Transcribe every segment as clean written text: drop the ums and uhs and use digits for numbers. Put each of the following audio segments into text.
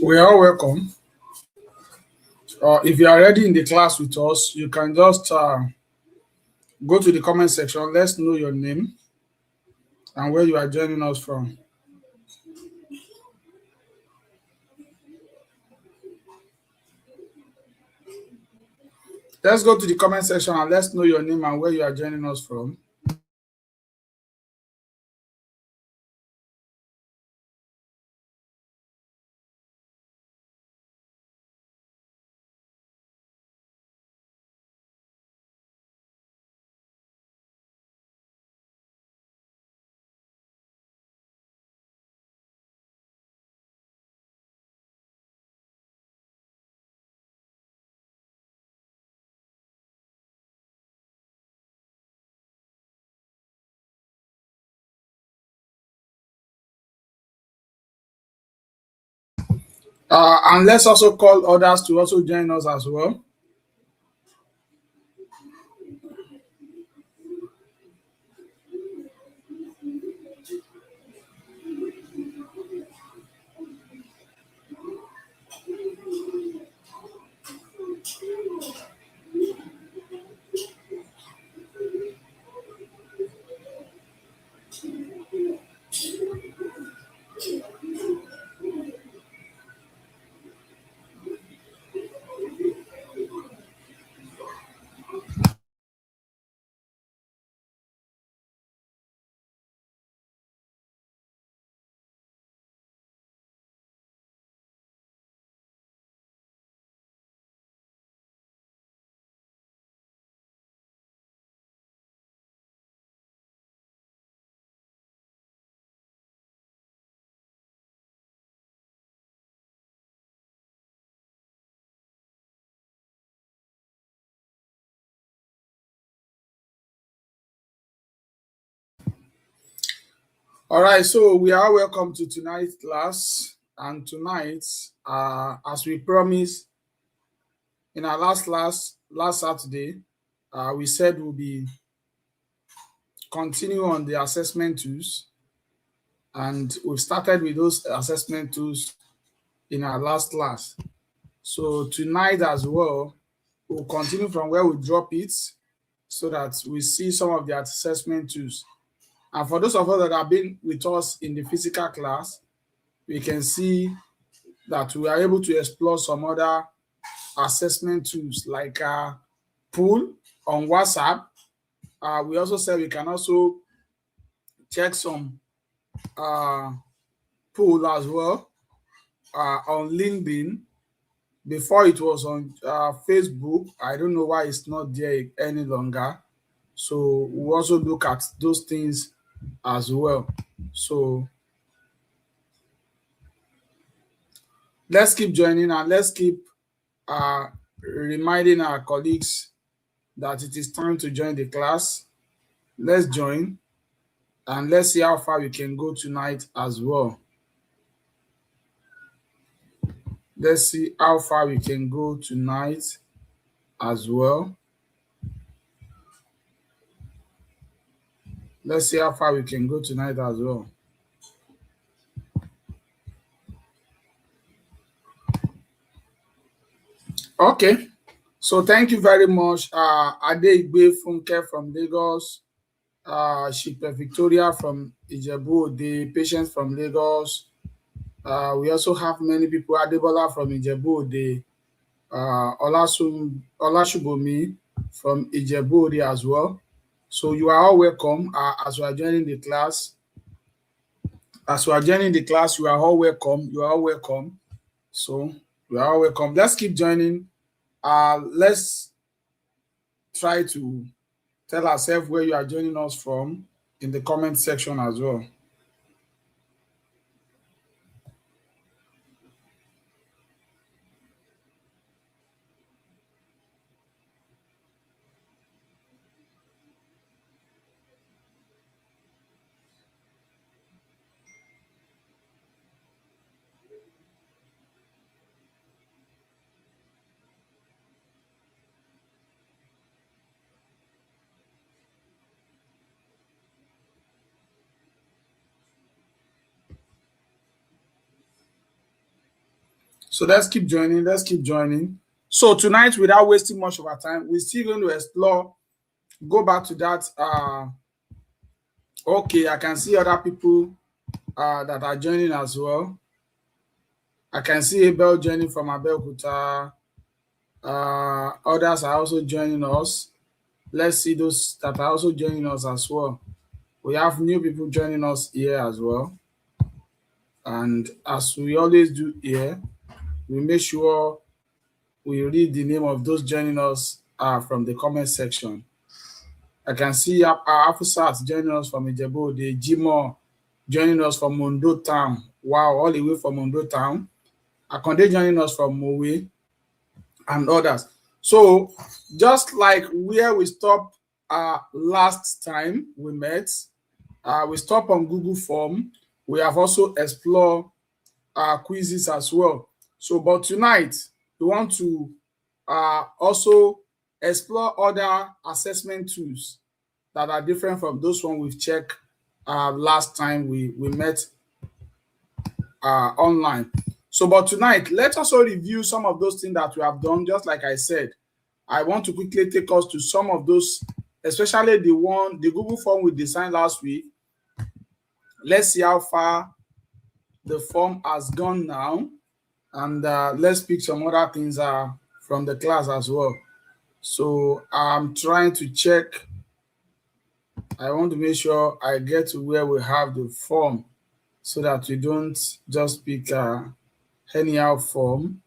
We are welcome. If you are already in the class with us, you can just go to the comment section. Let's know your name and where you are joining us from. Let's go to the comment section and let's know your name and where you are joining us from. And let's also call others to also join us as well. All right, so we are welcome to tonight's class. And tonight, as we promised in our last Saturday, we said we'll be continue on the assessment tools, and we've started with those assessment tools in our last class. So tonight as well, we'll continue from where we drop it so that we see some of the assessment tools. And for those of us that have been with us in the physical class, we can see that we are able to explore some other assessment tools like pool on WhatsApp. We also said we can also check some pool as well on LinkedIn. Before it was on Facebook. I don't know why it's not there any longer. So we also look at those things as well. So let's keep joining and let's keep reminding our colleagues that it is time to join the class. Let's join and let's see how far we can go tonight as well. Let's see how far we can go tonight as well. Let's see how far we can go tonight as well. Okay. So thank you very much. Adeigbe Funke from Lagos, Shipe Victoria from Ijebu-Ode, Patience from Lagos. We also have many people, Adebola from Ijebu-Ode, Olashubomi from Ijebu-Ode as well. So you are all welcome as we are joining the class. As we are joining the class, you are all welcome. You are all welcome. So you are all welcome. Let's keep joining. Let's try to tell ourselves where you are joining us from in the comment section as well. So let's keep joining. Let's keep joining. So tonight, without wasting much of our time, we're still going to explore. Go back to that. Okay, I can see other people that are joining as well. I can see Abel joining from Abeokuta. Others are also joining us. Let's see those that are also joining us as well. We have new people joining us here as well. And as we always do here, we make sure we read the name of those joining us from the comment section. I can see Afusat joining us from Ijebu, Jimo joining us from Mondo Town. Wow, all the way from Mondo Town. Akonde joining us from Mowe and others. So just like where we stopped last time we met, we stopped on Google Form. We have also explored Quizizz as well. So, but tonight we want to also explore other assessment tools that are different from those one we've checked last time we met online. So, but tonight, let's also review some of those things that we have done. Just like I said, I want to quickly take us to some of those, especially the Google form we designed last week. Let's see how far the form has gone now. And let's pick some other things from the class as well. So I'm trying to check. I want to make sure I get to where we have the form so that we don't just pick anyhow form.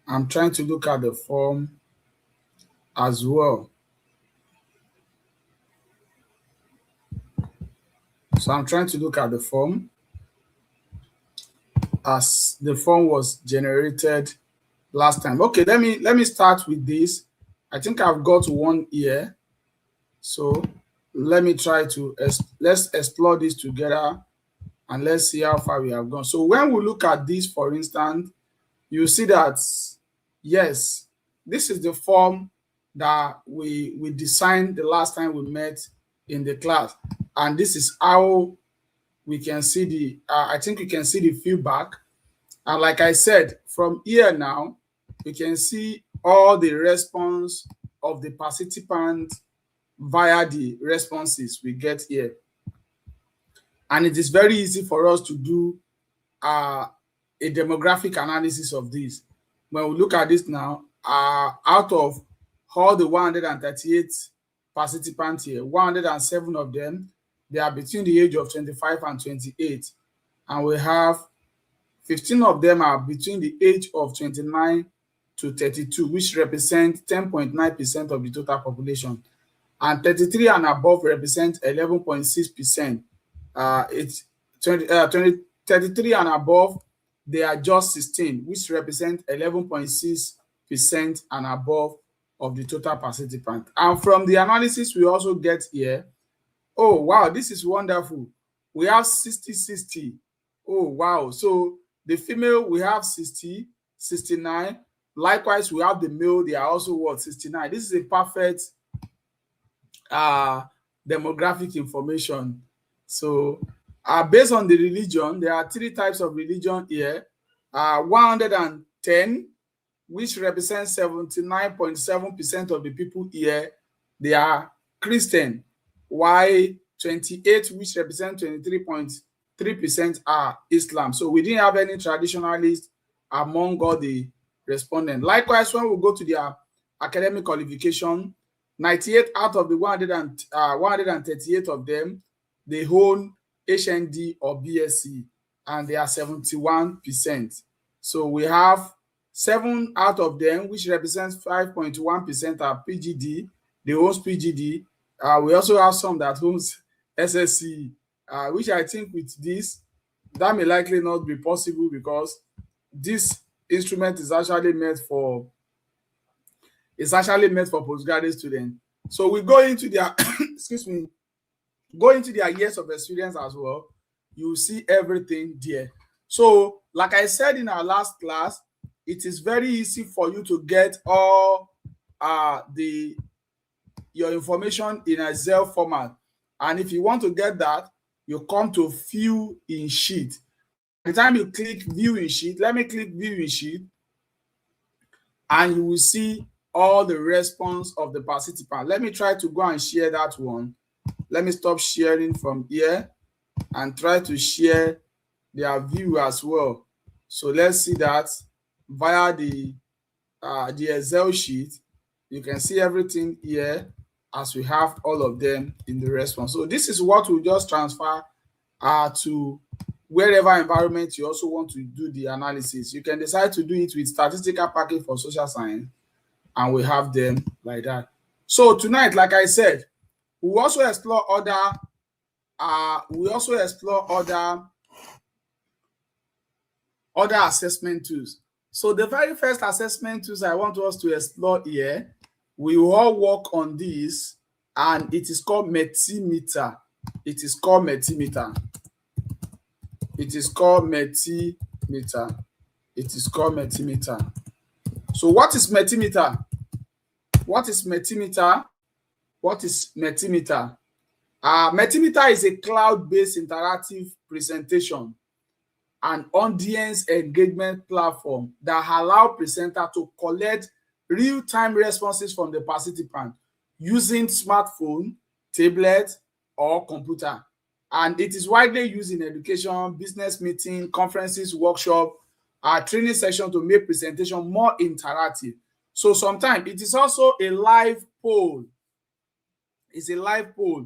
I'm trying to look at the form as well. So I'm trying to look at the form as the form was generated last time. Okay, let me start with this. I think I've got one here. So let me try to let's explore this together and let's see how far we have gone. So when we look at this, for instance, you see that yes, this is the form that we designed the last time we met in the class, and this is how we can see the I think we can see the feedback. And like I said, from here now we can see all the response of the participant via the responses we get here. And it is very easy for us to do a demographic analysis of this. When we look at this now, out of all the 138 participants here, 107 of them, they are between the age of 25 and 28. And we have 15 of them are between the age of 29 to 32, which represent 10.9% of the total population. And 33 and above represent 11.6%. It's 33 and above, they are just 16, which represent 11.6% and above of the total participant. And from the analysis we also get here, oh wow, this is wonderful. We have 60-60. Oh wow. So the female, we have 60, 69. Likewise, we have the male, they are also what, 69. This is a perfect demographic information. So based on the religion, there are 3 types of religion here. 110, which represents 79.7% of the people here, they are Christian, while 28, which represents 23.3%, are Islam. So we didn't have any traditionalists among all the respondents. Likewise, when we go to their academic qualification, 98 out of the 138 of them, they hold HND or BSc, and they are 71%. So we have 7 out of them, which represents 5.1%, are PGD. They own PGD. We also have some that owns SSC, which I think with this, that may likely not be possible because this instrument is actually meant for postgraduate students. So we go into their excuse me, go into their years of experience as well. You see everything there. So like I said in our last class, it is very easy for you to get all your information in a Excel format. And if you want to get that, you come to fill in sheet. the time you click viewing sheet, let me click viewing sheet, and you will see all the response of the participant. Let me try to go and share that one. Let me stop sharing from here and try to share their view as well. So let's see that via the Excel sheet. You can see everything here as we have all of them in the response. So this is what we'll just transfer to wherever environment you also want to do the analysis. You can decide to do it with statistical package for social science, and we have them like that. So tonight, like I said, we also explore other assessment tools. So the very first assessment tools I want us to explore here, we will all work on this, and it is called Mentimeter. It is called Mentimeter. It is called Mentimeter. It is called Mentimeter. So what is Mentimeter? What is Mentimeter? What is Mentimeter? Mentimeter is a cloud-based interactive presentation and audience engagement platform that allow presenter to collect real-time responses from the participant using smartphone, tablet, or computer. And it is widely used in education, business meeting, conferences, workshop, training session to make presentation more interactive. So sometimes it is also a live poll. It's a live poll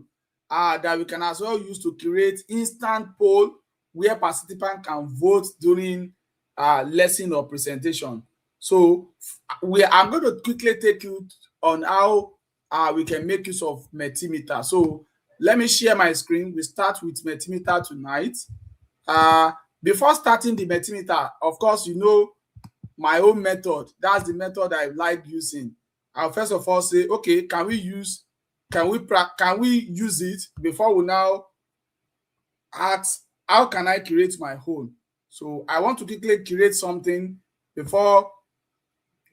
that we can as well use to create instant poll where participants can vote during lesson or presentation. So I'm going to quickly take you on how we can make use of Mentimeter. So let me share my screen. We start with Mentimeter tonight. Before starting the Mentimeter, of course, you know my own method. That's the method I like using. I'll first of all say, okay, can we use it before we now ask how can I create my own. So I want to quickly create something before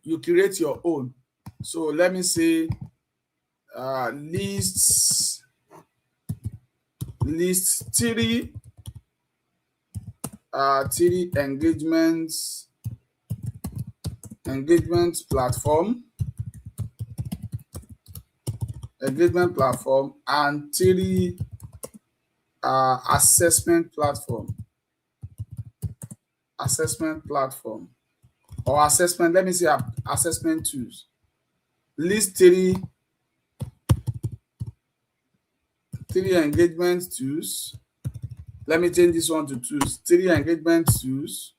you create your own. So let me say list three engagement platform and three assessment platform or assessment, let me say assessment tools. List three engagement tools. Let me change this one to tools. 3 engagement tools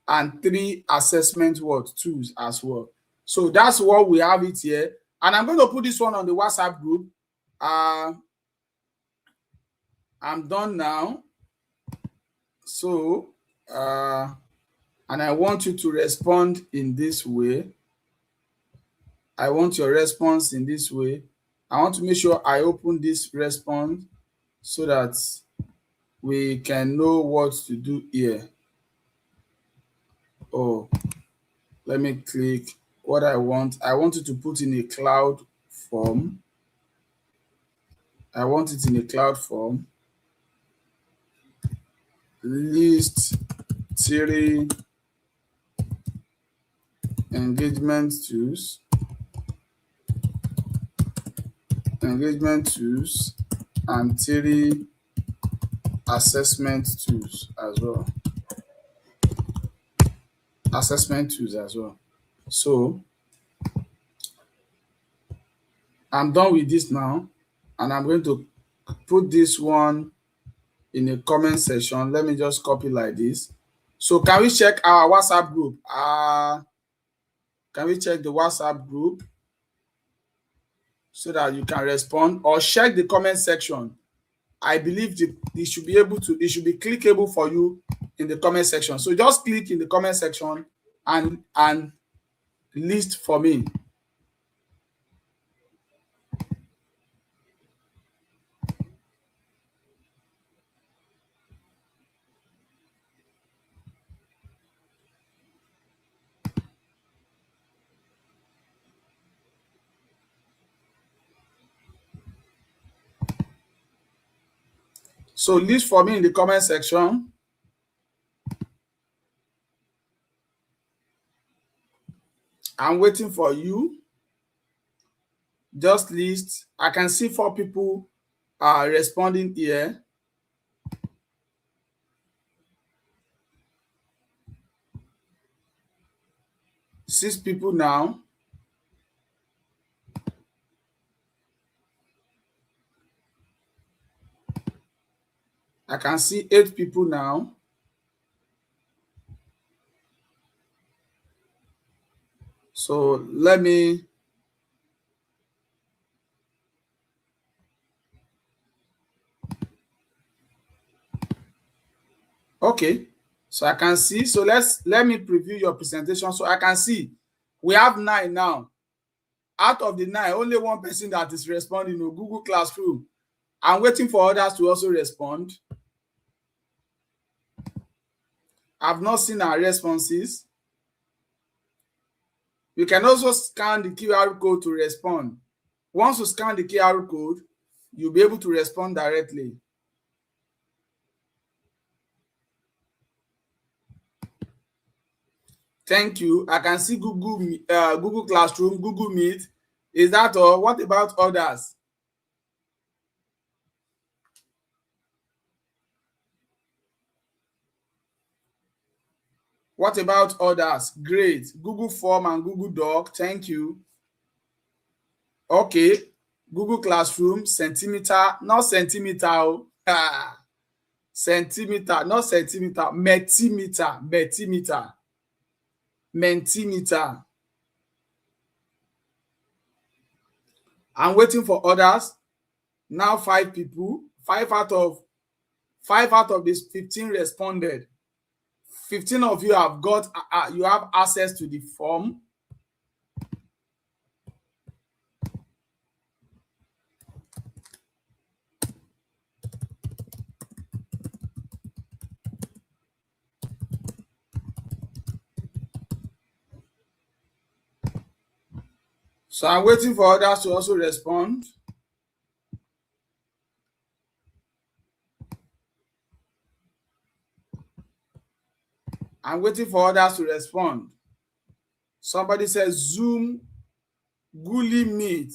and 3 assessment tools as well. So that's what we have it here. And I'm going to put this one on the WhatsApp group. I'm done now. So, and I want you to respond in this way. I want your response in this way. I want to make sure I open this response so that we can know what to do here. Oh, let me click what I want. I want you to put in a cloud form. I want it in a cloud form. List 3 engagement tools and 3 assessment tools as well. So I'm done with this now, and I'm going to put this one in a comment section. Let me just copy like this. So can we check our WhatsApp group? Can we check the WhatsApp group so that you can respond, or check the comment section? I believe it should be clickable for you in the comment section. So just click in the comment section and list for me. So list for me in the comment section. I'm waiting for you. Just list. I can see 4 people are responding here. Six people now. I can see 8 people now. So let me. Okay. So I can see. So let me preview your presentation. So I can see we have 9 now. Out of the 9, only 1 person that is responding to Google Classroom. I'm waiting for others to also respond. I've not seen our responses. You can also scan the QR code to respond. Once you scan the QR code, you'll be able to respond directly. Thank you. I can see Google Classroom, Google Meet. Is that all? What about others? What about others? Great. Google Form and Google Doc. Thank you. Okay. Google Classroom, Centimeter, not Centimeter. Centimeter, not Centimeter. Mentimeter. I'm waiting for others. Now 5 people. 5 out of this 15 responded. 15 of you have got you have access to the form. So I'm waiting for others to also respond. I'm waiting for others to respond. Somebody says Zoom, Google Meet.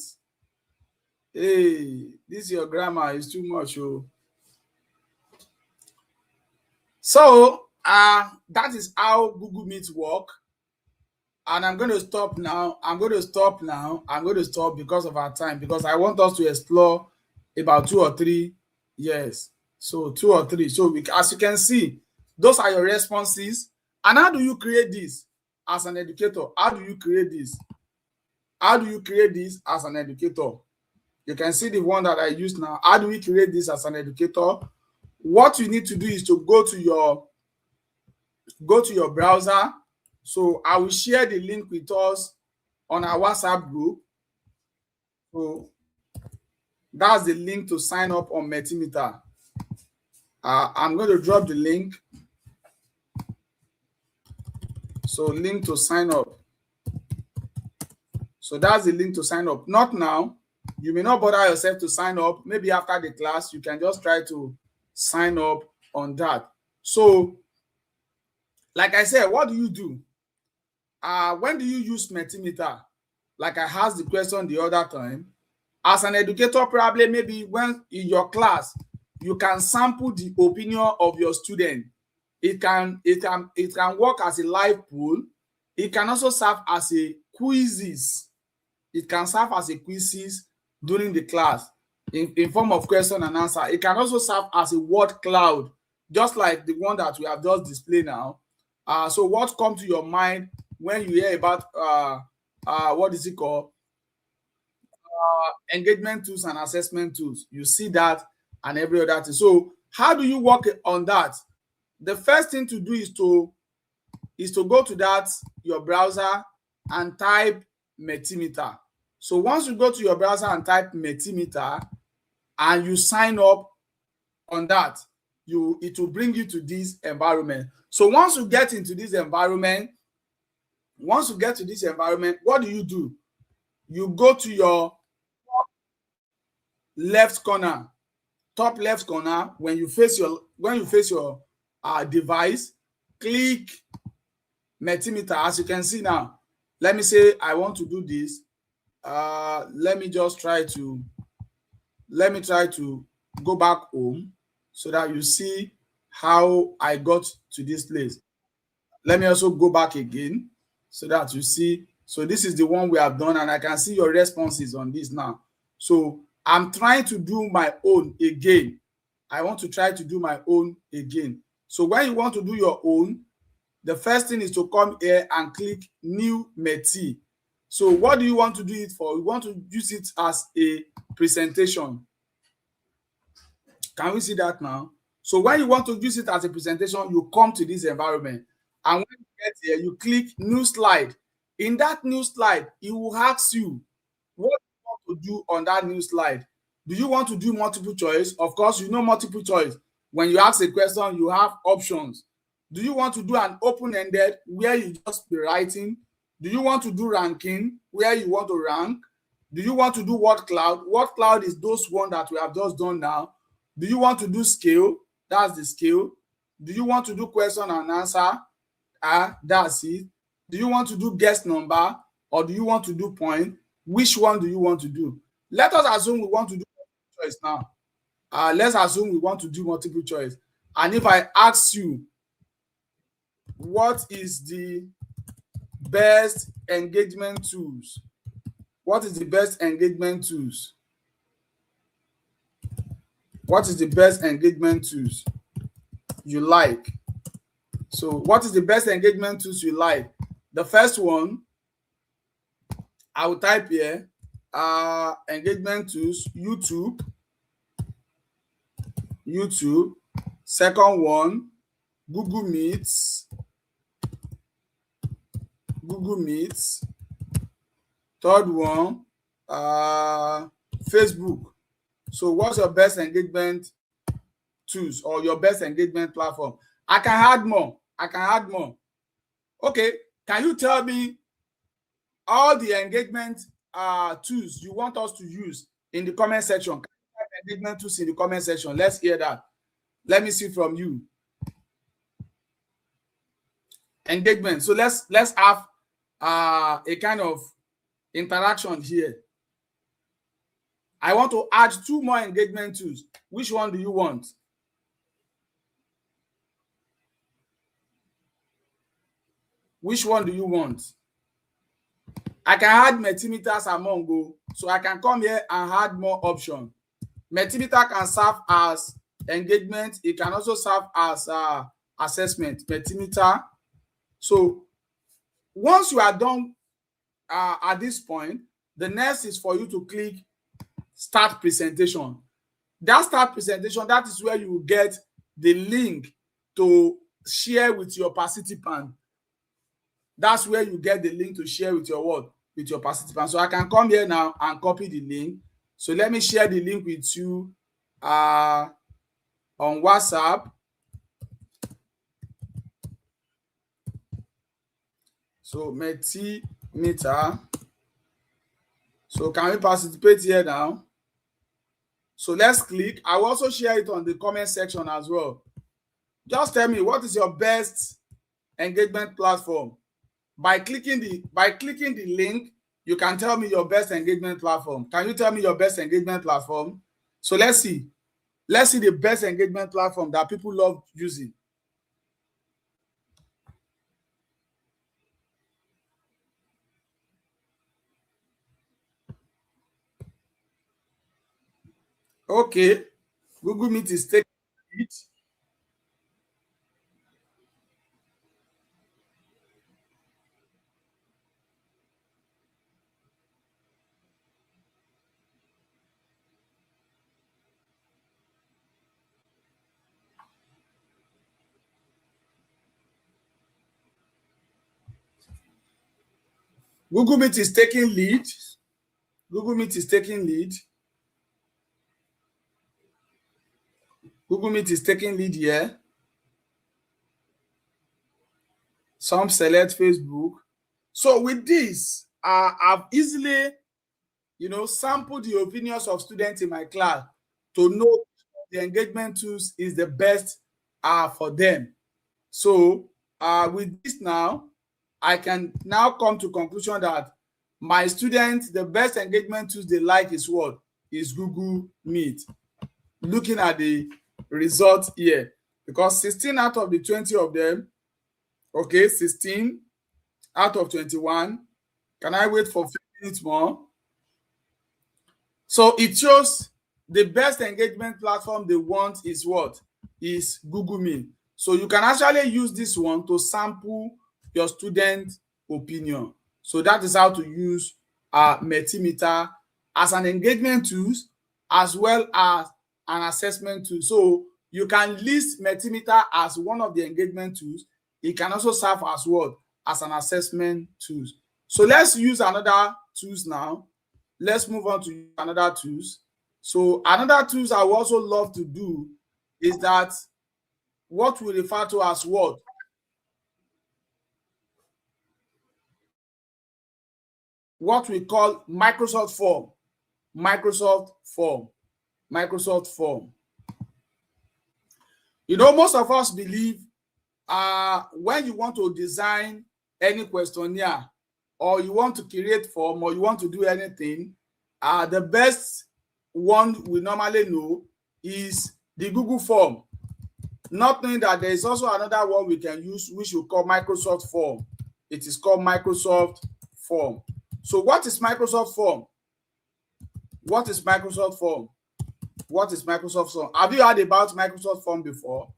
Hey, this your grammar is too much. Oh. So that is how Google Meet work. And I'm going to stop now. I'm going to stop because of our time, because I want us to explore about 2 or 3 years. So 2 or 3. So as you can see, those are your responses. And how do you create this as an educator? How do you create this? How do you create this as an educator? You can see the one that I use now. How do we create this as an educator? What you need to do is to go to your browser. So I will share the link with us on our WhatsApp group. So that's the link to sign up on Mentimeter. I'm going to drop the link. So link to sign up. So that's the link to sign up. Not now. You may not bother yourself to sign up. Maybe after the class, you can just try to sign up on that. So, like I said, what do you do? When do you use Mentimeter? Like I asked the question the other time. As an educator, probably maybe when in your class, you can sample the opinion of your student. It can work as a live poll. It can also serve as a quizzes. It can serve as a quizzes during the class in form of question and answer. It can also serve as a word cloud, just like the one that we have just displayed now. So what comes to your mind when you hear about what is it called? Engagement tools and assessment tools. You see that and every other thing. So how do you work on that? The first thing to do is to go to that your browser and type Mentimeter. So once you go to your browser and type Mentimeter and you sign up on that, it will bring you to this environment. So once you get into this environment, what do? You go to your left corner top left corner, when you face your device, click Mentimeter. As you can see now, let me say I want to do this. Let me try to go back home so that you see how I got to this place. Let me also go back again so that you see. So this is the one we have done, and I can see your responses on this now. So I'm trying to do my own again. I want to try to do my own again. So when you want to do your own, the first thing is to come here and click New Meti. So what do you want to do it for? You want to use it as a presentation. Can we see that now? So when you want to use it as a presentation, you come to this environment. And when you get here, you click New Slide. In that new slide, it will ask you what you want to do on that new slide. Do you want to do multiple choice? Of course, you know multiple choice. When you ask a question, you have options. Do you want to do an open-ended where you just be writing? Do you want to do ranking where you want to rank? Do you want to do word cloud? Word cloud is those one that we have just done now. Do you want to do scale? That's the scale. Do you want to do question and answer? That's it. Do you want to do guess number or do you want to do point? Which one do you want to do? Let us assume we want to do multiple choice now. Let's assume we want to do multiple choice. And if I ask you, what is the best engagement tools? What is the best engagement tools? What is the best engagement tools you like? So what is the best engagement tools you like? The first one, I will type here, engagement tools, YouTube. Second one, Google Meets. Third one, Facebook. So what's your best engagement tools or your best engagement platform? I can add more. Okay, can you tell me all the engagement tools you want us to use in the comment section? Can you type engagement tools in the comment section? Let's hear that. Let me see from you. Engagement. So let's have a kind of interaction here. I want to add 2 more engagement tools. Which one do you want? Which one do you want? I can add Mentimeters among go. So I can come here and add more options. Mentimeter can serve as engagement. It can also serve as assessment. Mentimeter. So once you are done at this point, the next is for you to click Start Presentation. That Start Presentation, that is where you will get the link to share with your participant. That's where you get the link to share with your participant. So I can come here now and copy the link. So let me share the link with you on WhatsApp. So Mentimeter. So can we participate here now? So let's click. I will also share it on the comment section as well. Just tell me, what is your best engagement platform? By clicking the link, you can tell me your best engagement platform. Can you tell me your best engagement platform? So let's see. Let's see the best engagement platform that people love using. Okay, Google Meet is taking it. Google Meet is taking lead. Google Meet is taking lead. Google Meet is taking lead here. Some select Facebook. So with this, I've easily, sampled the opinions of students in my class to know the engagement tools is the best for them. So with this now, I can now come to conclusion that my students, the best engagement tools they like is what? Is Google Meet. Looking at the result here, because 16 out of the 20 of them, okay, 16 out of 21. Can I wait for 5 minutes more? So it shows the best engagement platform they want is what? Is Google Meet. So you can actually use this one to sample your student opinion. So that is how to use Mentimeter as an engagement tool as well as an assessment tool. So you can list Mentimeter as one of the engagement tools. It can also serve as what? As an assessment tool. So let's use another tools now. Let's move on to another tools. So another tools I would also love to do is that what we refer to as what? What we call Microsoft Form. Microsoft Form. Microsoft Form. You know, most of us believe when you want to design any questionnaire or you want to create form or you want to do anything, the best one we normally know is the Google Form. Not knowing that there is also another one we can use, which we call Microsoft Form. It is called Microsoft Form. So what is Microsoft Form? What is Microsoft Form? What is Microsoft Form? Have you heard about Microsoft Form before?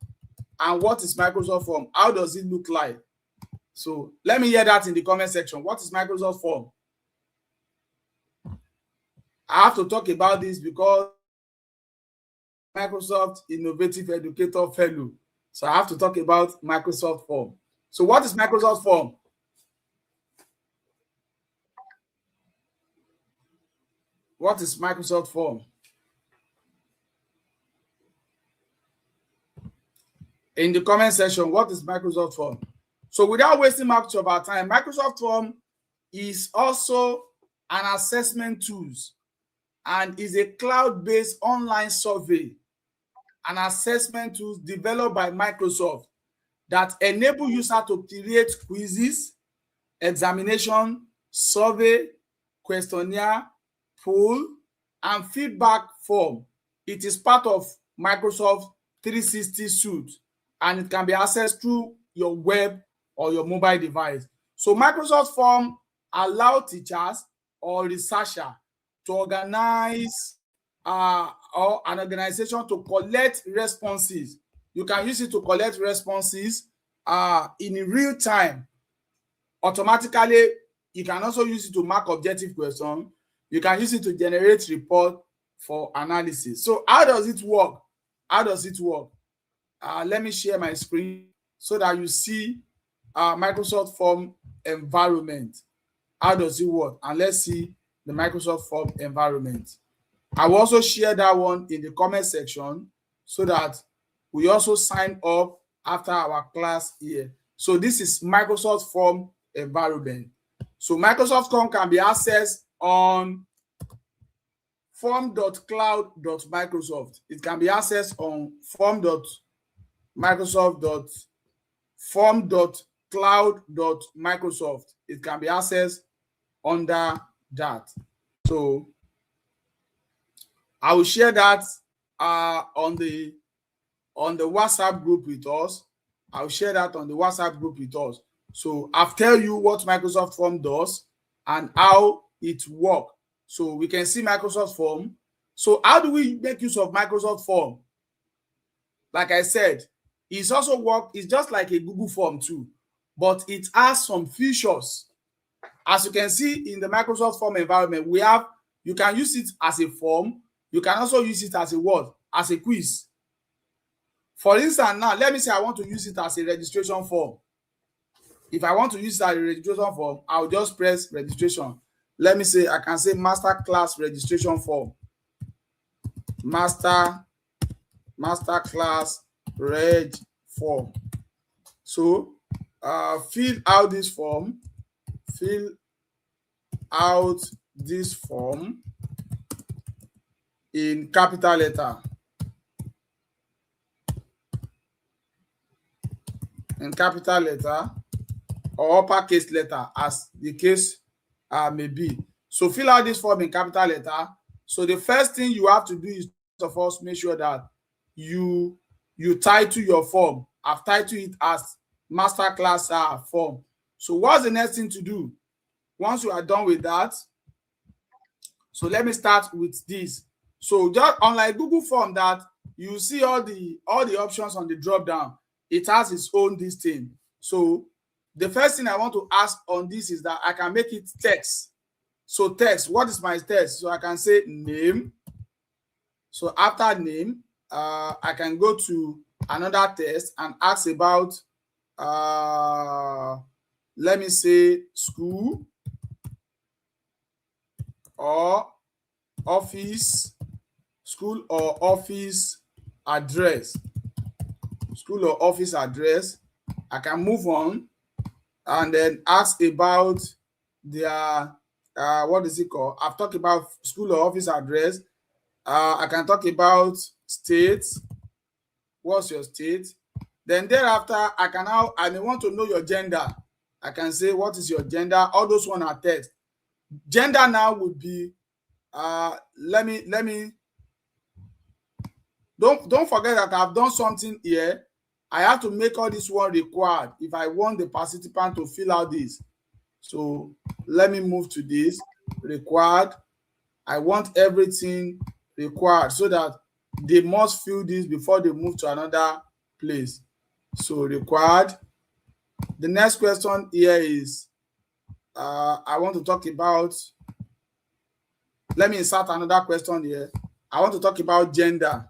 And what is Microsoft Form? How does it look like? So let me hear that in the comment section. What is Microsoft Form? I have to talk about this because Microsoft Innovative Educator Fellow. So I have to talk about Microsoft Form. So what is Microsoft Form? What is Microsoft Form? In the comment section, what is Microsoft Form? So without wasting much of our time, Microsoft Form is also an assessment tool and is a cloud-based online survey and assessment tool developed by Microsoft that enable users to create quizzes, examination, survey, questionnaire, poll, and feedback form. It is part of Microsoft 360 suite, and it can be accessed through your web or your mobile device. So Microsoft Form allows teachers or researchers to organize or an organization to collect responses. You can use it to collect responses in real time. Automatically, you can also use it to mark objective questions. You can use it to generate report for analysis. So how does it work? How does it work? Let me share my screen so that you see Microsoft Form environment. How does it work? And let's see the Microsoft Form environment. I will also share that one in the comment section so that we also sign up after our class here. So this is Microsoft Form environment. So Microsoft Form can be accessed on form.cloud.microsoft. It can be accessed on form.cloud.microsoft. It can be accessed under that. So I will share that on the WhatsApp group with us. I'll share that on the WhatsApp group with us. So I'll tell you what Microsoft Form does and how it works. So we can see Microsoft Form. So how do we make use of Microsoft Form? Like I said, it's also it's just like a Google Form too, but it has some features. As you can see in the Microsoft Form environment, you can use it as a form. You can also use it as a what? As a quiz. For instance, now let me say I want to use it as a registration form. If I want to use it as a registration form, I'll just press registration. Let me say I can say Masterclass registration form. Masterclass reg form. So fill out this form. Fill out this form in capital letter. in capital letter or uppercase letter, as the case may be. So fill out this form in capital letter. So the first thing you have to do is, first of all, make sure that you title your form. I've titled it as Masterclass form. So what's the next thing to do? Once you are done with that, so let me start with this. So just unlike Google form that you see all the options on the drop down, it has its own this thing. So the first thing I want to ask on this is that I can make it text. So text, what is my text? So I can say name. So after name, I can go to another text and ask about, let me say school or office, school or office address. School or office address. I can move on and then ask about their, what is it called? I've talked about school or office address. I can talk about state. What's your state? Then thereafter, I may want to know your gender. I can say, what is your gender? All those one are text. Gender now would be, let me, don't forget that I've done something here. I have to make all this one required if I want the participant to fill out this. So let me move to this, required. I want everything required so that they must fill this before they move to another place. So required. The next question here is, I want to talk about, let me insert another question here. I want to talk about gender.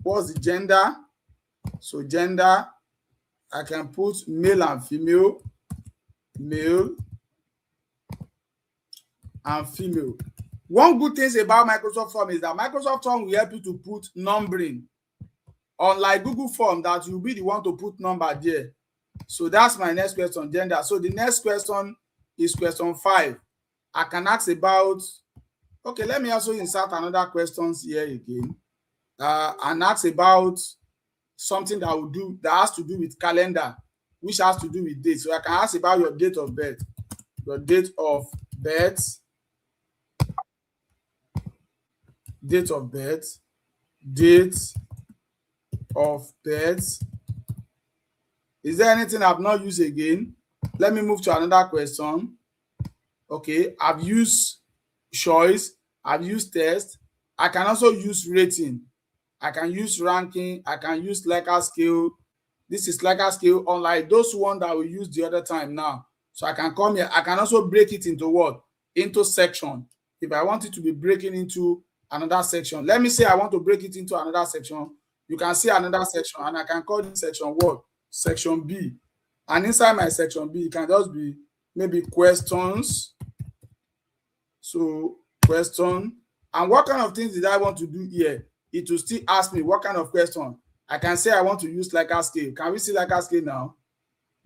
What's the gender? So gender, I can put male and female, male and female. One good thing about Microsoft Form is that Microsoft Form will help you to put numbering. Unlike Google Form that you'll be the one to put number there. So that's my next question, gender. So the next question is question 5. I can ask about, okay, let me also insert another questions here again. And ask about something that has to do with calendar, which has to do with date. So I can ask about your date of birth. Your date of birth. Date of birth. Date of birth. Is there anything I've not used again? Let me move to another question. Okay, I've used choice. I've used test. I can also use rating. I can use ranking. I can use Likert scale. This is Likert scale, unlike those one that we used the other time now. So I can come here. I can also break it into what? Into section. If I want it to be breaking into another section. Let me say I want to break it into another section. You can see another section, and I can call this section what? Section B. And inside my section B, it can just be maybe questions. So question. And what kind of things did I want to do here? It will still ask me what kind of question. I can say I want to use Likert scale. Can we see Likert scale now?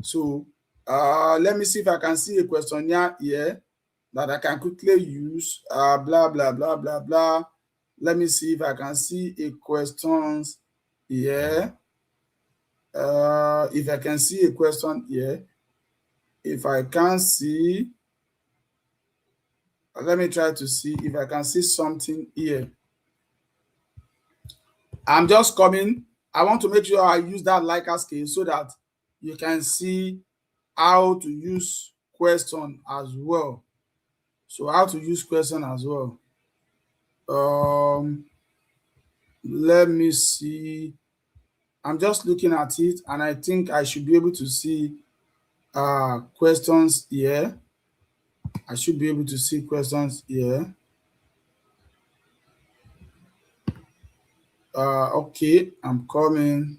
So let me see if I can see a questionnaire here that I can quickly use. Blah, blah, blah, blah, blah. Let me see if I can see a questions here. If I can see a question here. If I can't see, let me try to see if I can see something here. I'm just coming. I want to make sure I use that Likert scale so that you can see how to use question as well. So how to use question as well. Let me see. I'm just looking at it, and I think I should be able to see questions here. I should be able to see questions here. Okay, I'm coming.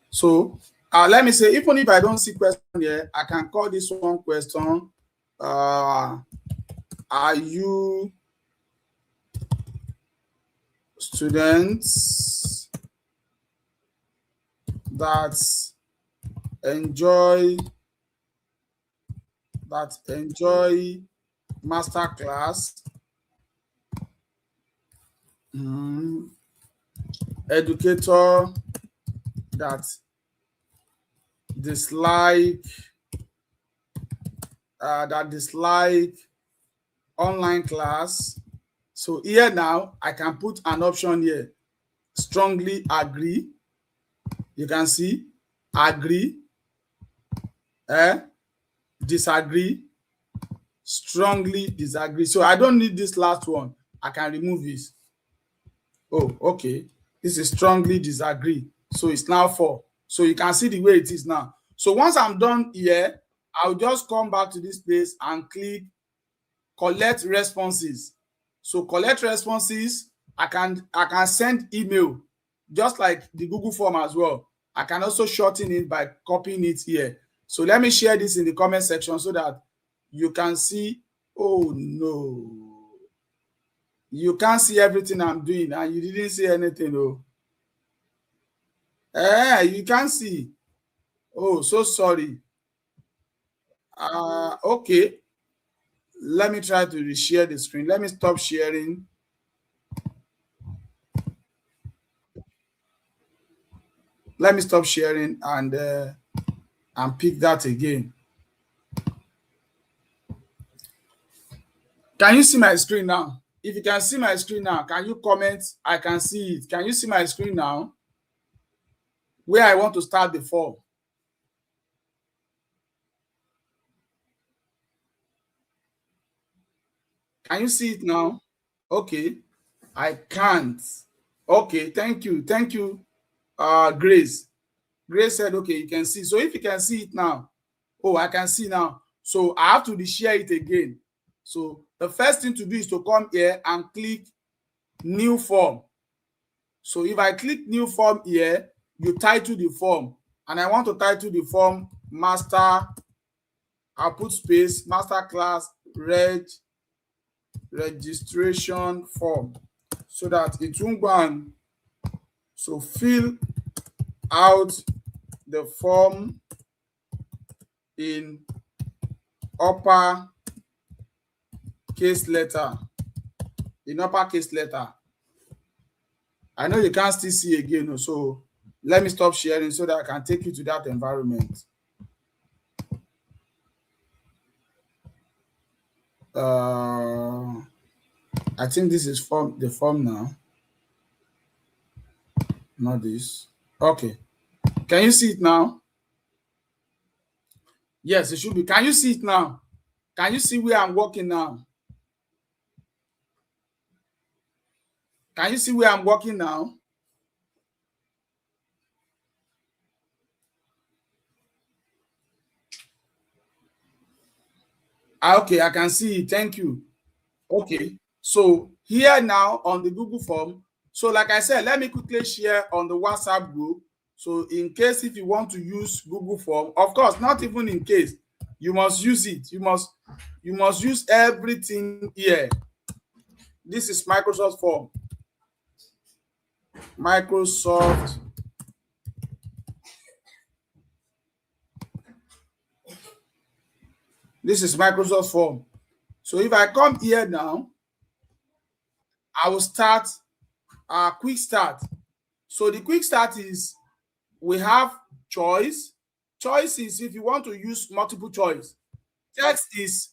So let me say, even if I don't see question here, I can call this one question. Are you students that enjoy Masterclass? Educator that dislike online class. So here now I can put an option here, strongly agree. You can see agree, disagree, strongly disagree. So I don't need this last one. I can remove this. Oh, okay. This is strongly disagree. So it's now 4. So you can see the way it is now. So once I'm done here, I'll just come back to this place and click collect responses. So collect responses, I can send email just like the Google form as well. I can also shorten it by copying it here. So let me share this in the comment section so that you can see. Oh no, you can't see everything I'm doing and you didn't see anything. You can't see. Oh, so sorry. Okay, let me try to reshare the screen. Let me stop sharing. Let me stop sharing and pick that again. Can you see my screen now? If you can see my screen now, can you comment? I can see it. Can you see my screen now? Where I want to start the form. Can you see it now? Okay. I can't. Okay, thank you. Thank you, Grace. Grace said, okay, you can see. So if you can see it now, oh, I can see now. So I have to reshare it again. So the first thing to do is to come here and click new form. So if I click new form here, you title the form. And I want to title the form master, I'll put space, Masterclass registration form, so that it won't go and so fill out the form in upper case letter. I know you can't still see again, so let me stop sharing so that I can take you to that environment. I think this is the form now. Not this. Okay. Can you see it now? Yes, it should be. Can you see it now? Can you see where I'm working now? Can you see where I'm working now? Okay, I can see it. Thank you. Okay, so here now on the Google form, so like I said, let me quickly share on the WhatsApp group. So in case if you want to use Google form, of course, not even in case, you must use it. You must use everything here. This is Microsoft form. Microsoft This is Microsoft form. So if I come here now, I will start a quick start. So the quick start is we have choice. Choice is if you want to use multiple choice. Text is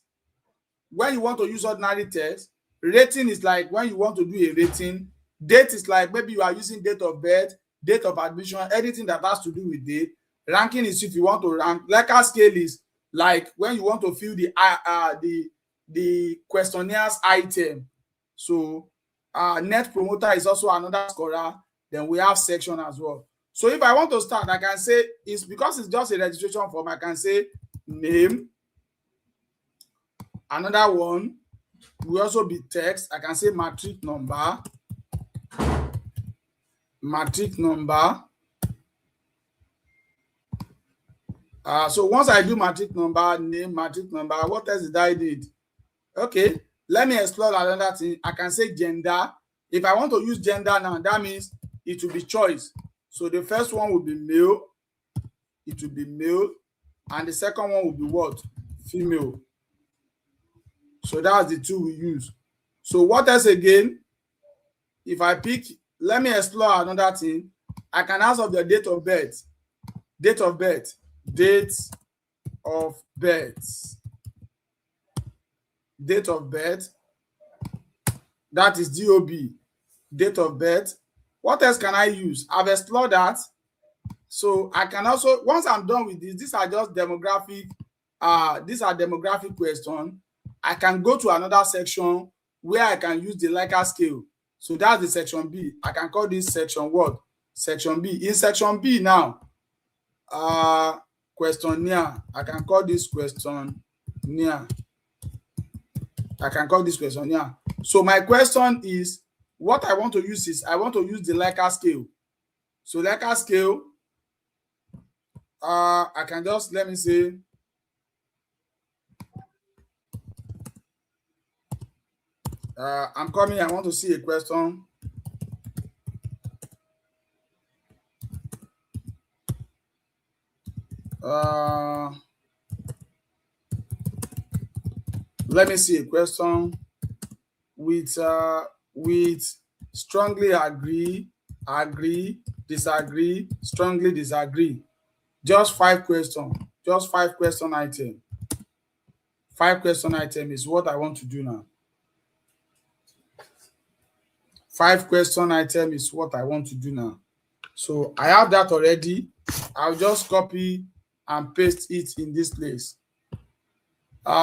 when you want to use ordinary text. Rating is like when you want to do a rating. Date is like maybe you are using date of birth, date of admission, anything that has to do with date. Ranking is if you want to rank. Likert scale is like when you want to fill the questionnaires item. So net promoter is also another scorer. Then we have section as well. So if I want to start, I can say it's because it's just a registration form. I can say name. Another one will also be text. I can say matric number. So once I do matric number, name, matric number, what else did I need? Okay, let me explore another thing. I can say gender. If I want to use gender now, that means it will be choice. So the first one will be male. It will be male. And the second one will be what? Female. So that's the two we use. So what else again? If I pick, let me explore another thing. I can ask of the date of birth. Date of birth. Date of birth. Date of birth. That is DOB. Date of birth. What else can I use? I've explored that. So I can also, once I'm done with this, these are just demographic, these are demographic questions. I can go to another section where I can use the Likert scale. So that's the section B. I can call this section what? Section B. In section B now, questionnaire. I can call this questionnaire. I can call this questionnaire. So my question is, what I want to use is, I want to use the Likert scale. So Likert scale, I can just, let me say, I'm coming, I want to see a question. Let me see a question with strongly agree, disagree, strongly disagree. Just 5 questions. Just 5 question item. 5 question item is what I want to do now. 5 question item is what I want to do now. So I have that already. I'll just copy and paste it in this place.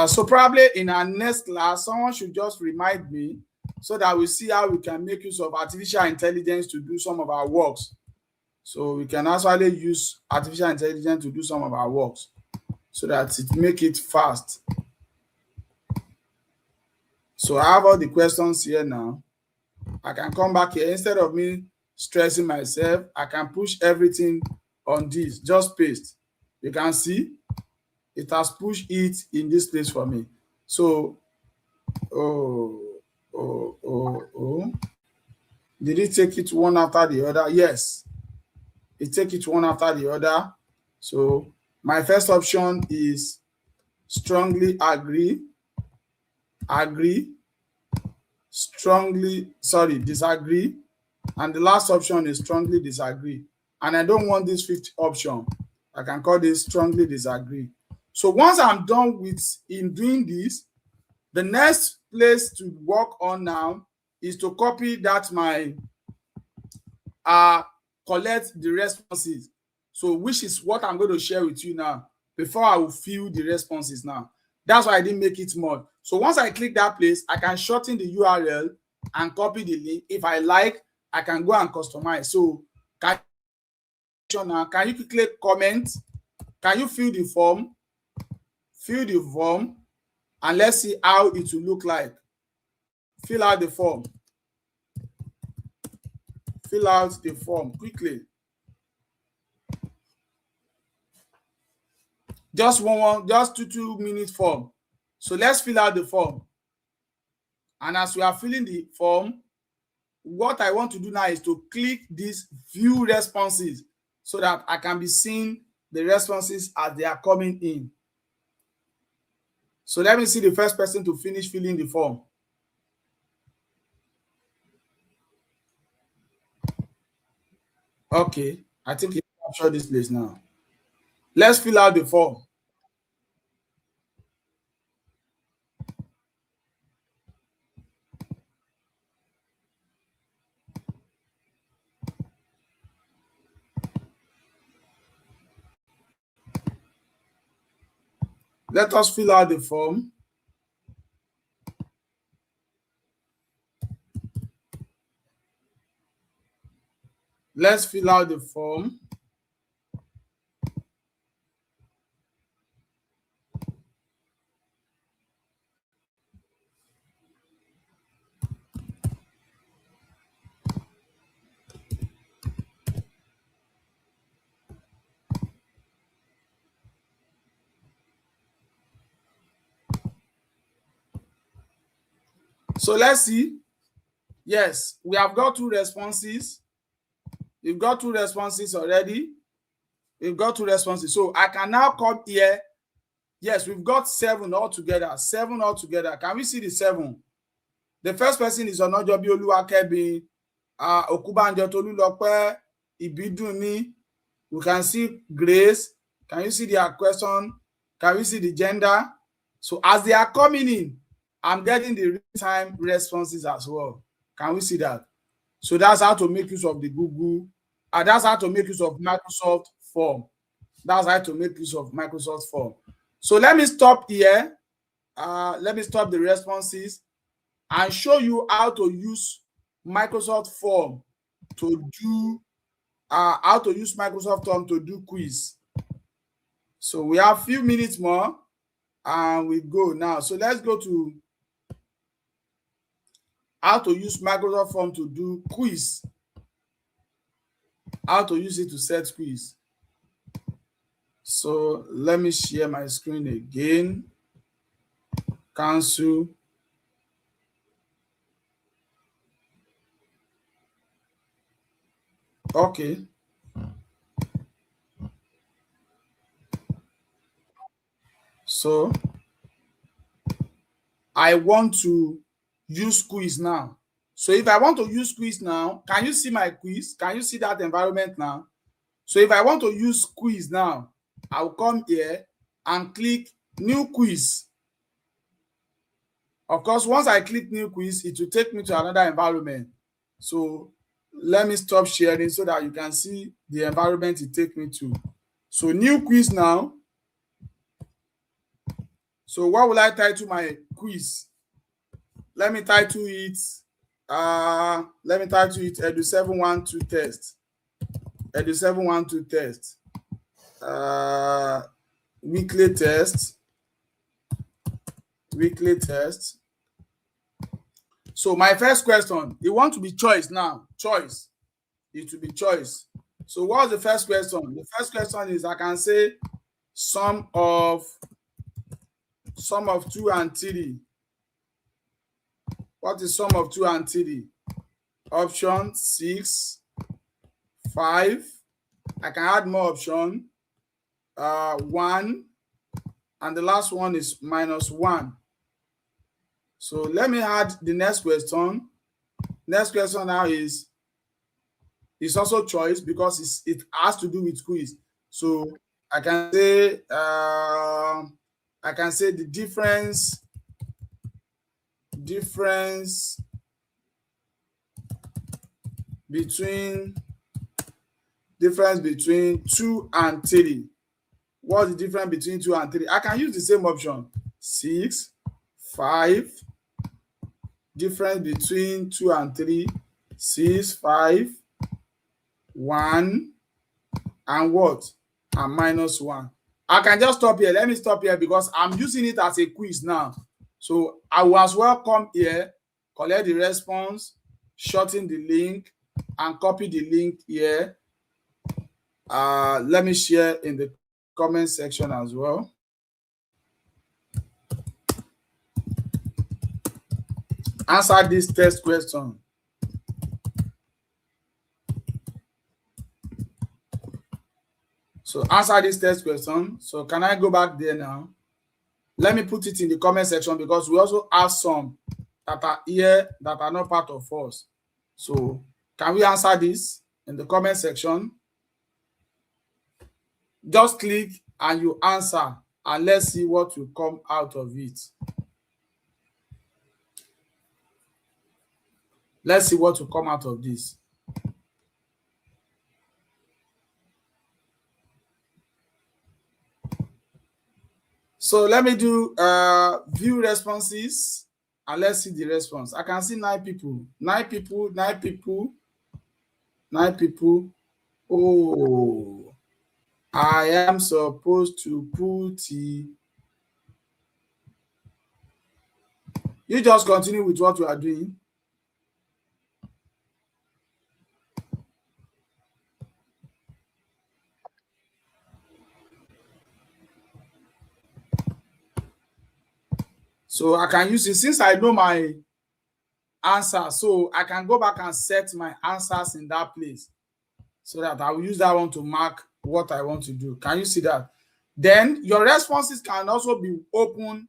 So probably in our next class, someone should just remind me so that we see how we can make use of artificial intelligence to do some of our works. So we can actually use artificial intelligence to do some of our works so that it make it fast. So I have all the questions here now. I can come back here. Instead of me stressing myself, I can push everything on this. Just paste. You can see it has pushed it in this place for me. So, did it take it one after the other? Yes, it take it one after the other. So my first option is strongly agree, disagree, and the last option is strongly disagree. And I don't want this 5th option. I can call this strongly disagree. So once I'm done in doing this, the next place to work on now is to copy that collect the responses. So which is what I'm going to share with you now before I will fill the responses now. That's why I didn't make it more. So once I click that place, I can shorten the URL and copy the link. If I like, I can go and customize. So can you quickly comment? Can you fill the form? Fill the form and let's see how it will look like. Fill out the form. Fill out the form quickly. Just just 2-minute form. So let's fill out the form. And as we are filling the form, what I want to do now is to click this view responses so that I can be seeing the responses as they are coming in. So let me see the first person to finish filling the form. Okay, I think you capture this place now. Let's fill out the form. Let us fill out the form. Let's fill out the form. So let's see. Yes, we have got 2 responses. We've got 2 responses already. We've got 2 responses. So I can now come here. Yes, we've got 7 altogether. 7 altogether. Can we see the 7? The first person is Onajobi Oluwakebi, Okubanjo Tolulope, Ibidunni. We can see Grace. Can you see their question? Can we see the gender? So as they are coming in, I'm getting the real-time responses as well. Can we see that? So that's how to make use of the Google. That's how to make use of Microsoft Form. That's how to make use of Microsoft Form. So let me stop here. Let me stop the responses and show you how to use Microsoft Form to do quiz. So we have a few minutes more and we go now. So let's go to how to use Microsoft Form to do quiz. How to use it to set quiz. So let me share my screen again. Cancel. Okay. So I want to use quiz now. So if I want to use quiz now, can you see my quiz? Can you see that environment now? So if I want to use quiz now, I'll come here and click new quiz. Of course, once I click new quiz, it will take me to another environment. So let me stop sharing so that you can see the environment it takes me to. So new quiz now. So what will I title my quiz? Let me title it Edu 712 test. Edu 712 test. Weekly test. Weekly test. So my first question, it want to be choice now. Choice. It will be choice. So what's the first question? The first question is I can say sum of 2 and 3. What is sum of 2 and 3? Option 6, 5. I can add more option. 1. And the last one is -1. So let me add the next question. Next question now is also choice because it has to do with quiz. So I can say the difference between 2 and 3. What's the difference between 2 and 3? I can use the same option. 6, 5. Difference between 2 and 3. 6, 5, 1, and what? And -1. I can just stop here. Let me stop here because I'm using it as a quiz now. So I will as well come here, collect the response, shorten the link, and copy the link here. Let me share in the comment section as well. Answer this test question. So answer this test question. So can I go back there now? Let me put it in the comment section because we also have some that are here that are not part of us. So can we answer this in the comment section? Just click and you answer and let's see what will come out of it. Let's see what will come out of this. So let me do view responses and let's see the response. I can see 9 people. 9 people, 9 people, 9 people. Oh, I am supposed to put the... You just continue with what you are doing. So I can use it since I know my answer. So I can go back and set my answers in that place so that I will use that one to mark what I want to do. Can you see that? Then your responses can also be open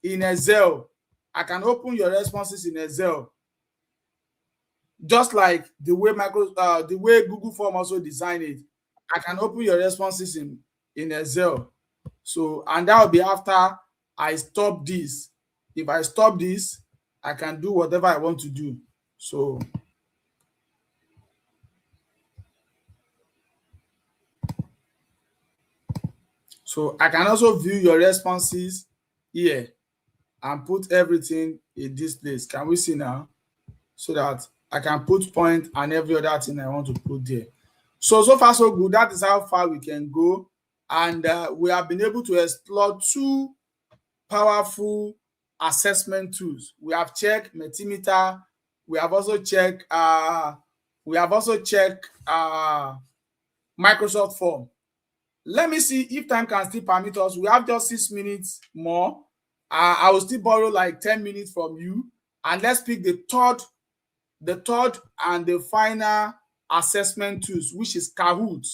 in Excel. I can open your responses in Excel. just like the way Google Form also designed it. I can open your responses in Excel. So, and that will be after I stop this. If I stop this, I can do whatever I want to do. So I can also view your responses here and put everything in this place. Can we see now? So that I can put point and every other thing I want to put there. So far so good. That is how far we can go. And we have been able to explore two powerful assessment tools. We have checked Mentimeter. We have also checked Microsoft Form. Let me see if time can still permit us. We have just 6 minutes more. I will still borrow like 10 minutes from you, and let's pick the third and the final assessment tools, which is Kahoot.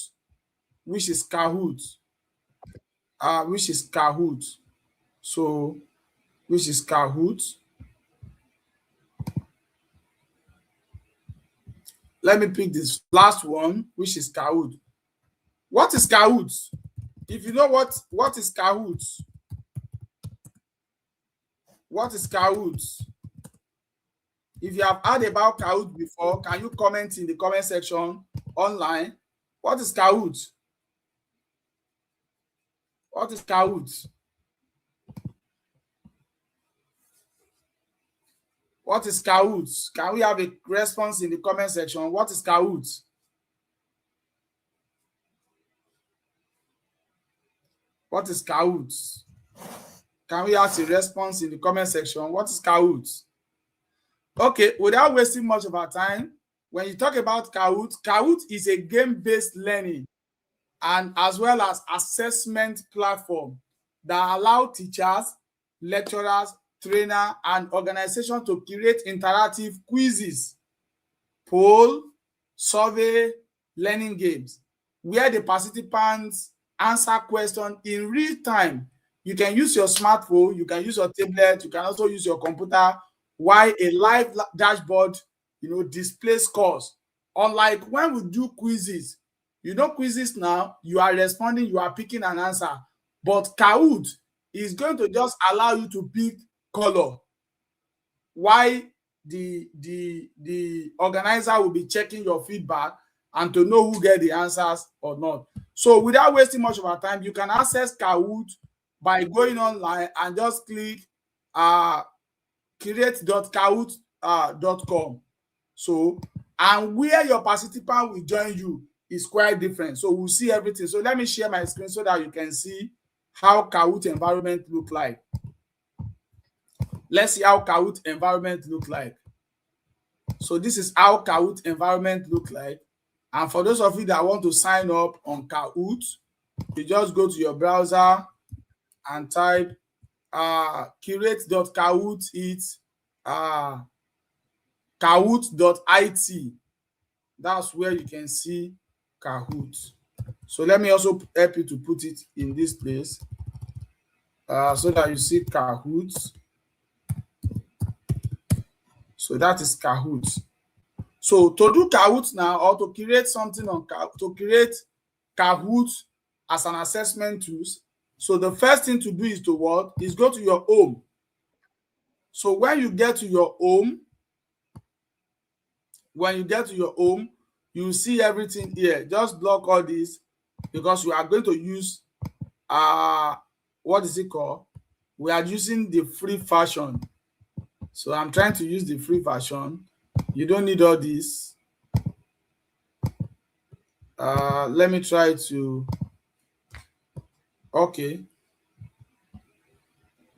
So, which is Kahoot. Let me pick this last one, which is Kahoot. What is Kahoot? If you know what is Kahoot, what is Kahoot? If you have heard about Kahoot before, can you comment in the comment section online? What is Kahoot? What is Kahoot? What is Kahoot? Can we have a response in the comment section? What is Kahoot? What is Kahoot? Can we have a response in the comment section? What is Kahoot? Okay, without wasting much of our time, when you talk about Kahoot, Kahoot is a game-based learning and as well as assessment platform that allow teachers, lecturers, trainers, and organizations to create interactive quizzes, poll, survey, learning games, where the participants answer questions in real time. You can use your smartphone, you can use your tablet, you can also use your computer, while a live dashboard, displays scores. Unlike when we do quizzes, quizzes now, you are responding, you are picking an answer. But Kahoot is going to just allow you to pick color, while the organizer will be checking your feedback and to know who get the answers or not. So without wasting much of our time, you can access Kahoot by going online and just click create.kahoot.com. So, and where your participant will join you is quite different. So we'll see everything. So let me share my screen so that you can see how Kahoot environment look like. Let's see how Kahoot environment look like. So this is how Kahoot environment look like. And for those of you that want to sign up on Kahoot, you just go to your browser and type create.kahoot. It's kahoot.it. That's where you can see Kahoot. So let me also help you to put it in this place so that you see Kahoot. So that is Kahoot. So to do Kahoot now, or to create something on Kahoot, to create Kahoot as an assessment tool, so the first thing to do is to what? Is go to your home. So when you get to your home, you see everything here. Just block all this because we are going to use what is it called? We are using the free version. So I'm trying to use the free version. You don't need all this. Let me try to. Okay.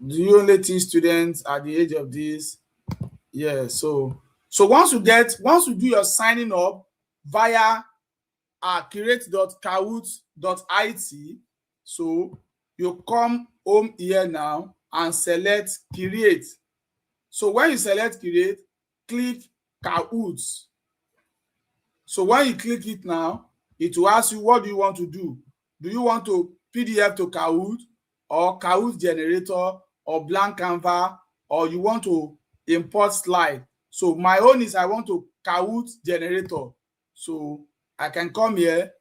Do you only teach students at the age of this? Yeah. So once you do your signing up via create.kahoot.it, so you come home here now and select create. So when you select create, click Kahoot. So when you click it now, it will ask you, what do you want to do? Do you want to PDF to Kahoot, or Kahoot generator, or blank canvas, or you want to import slide? So my own is I want to Kahoot generator. So I can come here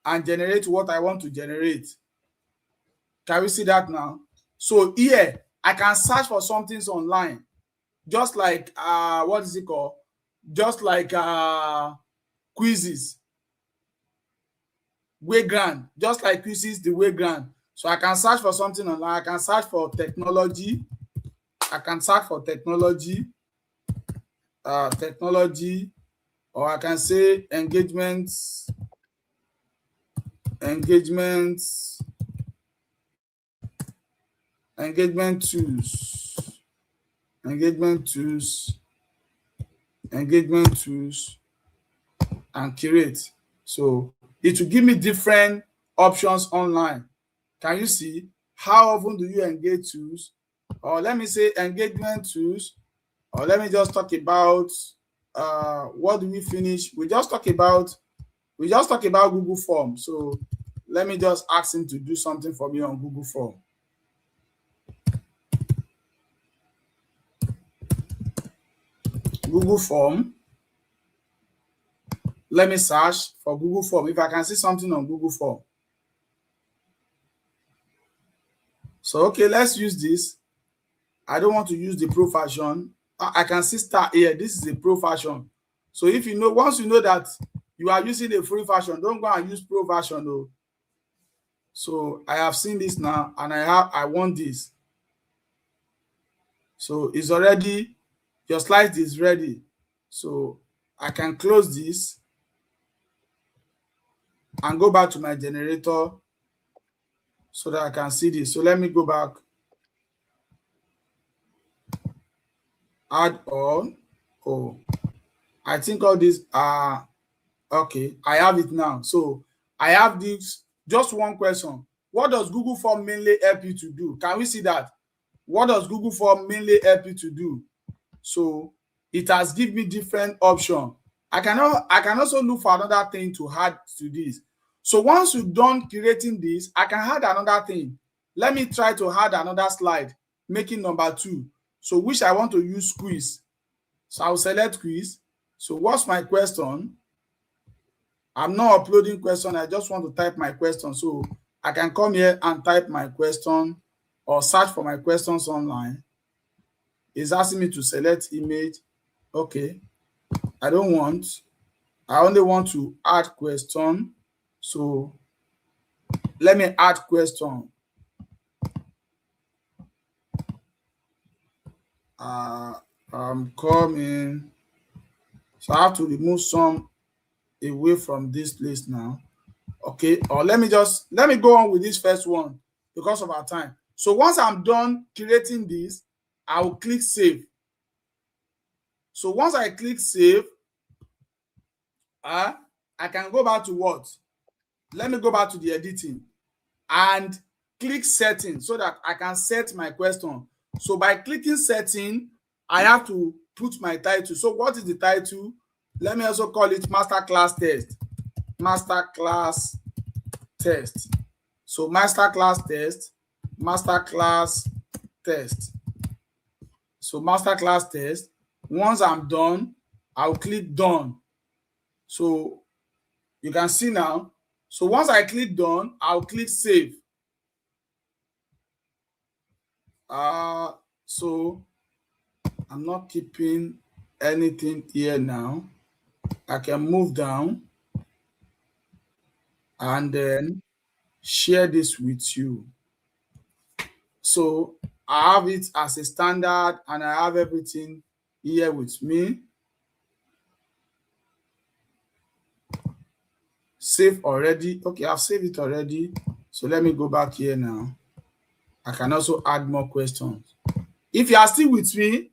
and generate what I want to generate. Can we see that now? So here I can search for some things online, just like what is it called? Just like Quizizz, Wayground, just like Quizizz, the Wayground. So I can search for something online. I can search for technology. I can search for technology, or I can say engagements, engagement tools, engagement tools, engagement tools, and curate. So it will give me different options online. Can you see? How often do you engage tools? Or let me say engagement tools, or let me just talk about what do we finish? We just talk about Google Form. So let me just ask him to do something for me on Google Form. Google Form. Let me search for Google Form if I can see something on Google Form. So okay, let's use this. I don't want to use the pro version. I can see start here. This is a pro version. So if you know, once you know that you are using a free version, don't go and use pro version though. So I have seen this now, and I want this. So it's already, your slide is ready. So I can close this and go back to my generator so that I can see this. So let me go back. Add on. Oh, I think all these are okay. I have it now. So I have this. Just one question. What does Google Form mainly help you to do? Can we see that? What does Google Form mainly help you to do? So it has given me different options. I can also look for another thing to add to this. So once you're done creating this, I can add another thing. Let me try to add another slide, making number 2. So which I want to use quiz. So I'll select quiz. So what's my question? I'm not uploading question. I just want to type my question. So I can come here and type my question or search for my questions online. It's asking me to select image. Okay. I only want to add question. So let me add question. I'm coming. So I have to remove some away from this place now. Okay, or let me go on with this first one because of our time. So once I'm done creating this, I will click save. So once I click save, I can go back to what? Let me go back to the editing and click setting so that I can set my question. So by clicking setting, I have to put my title. So what is the title? Let me also call it Masterclass test. Masterclass test. So Masterclass test, Masterclass test. So Masterclass test. Once I'm done, I'll click done. So you can see now. So once I click done, I'll click save. So I'm not keeping anything here now. I can move down and then share this with you. So I have it as a standard and I have everything here with me. Save already. Okay, I've saved it already. So let me go back here now. I can also add more questions. If you are still with me,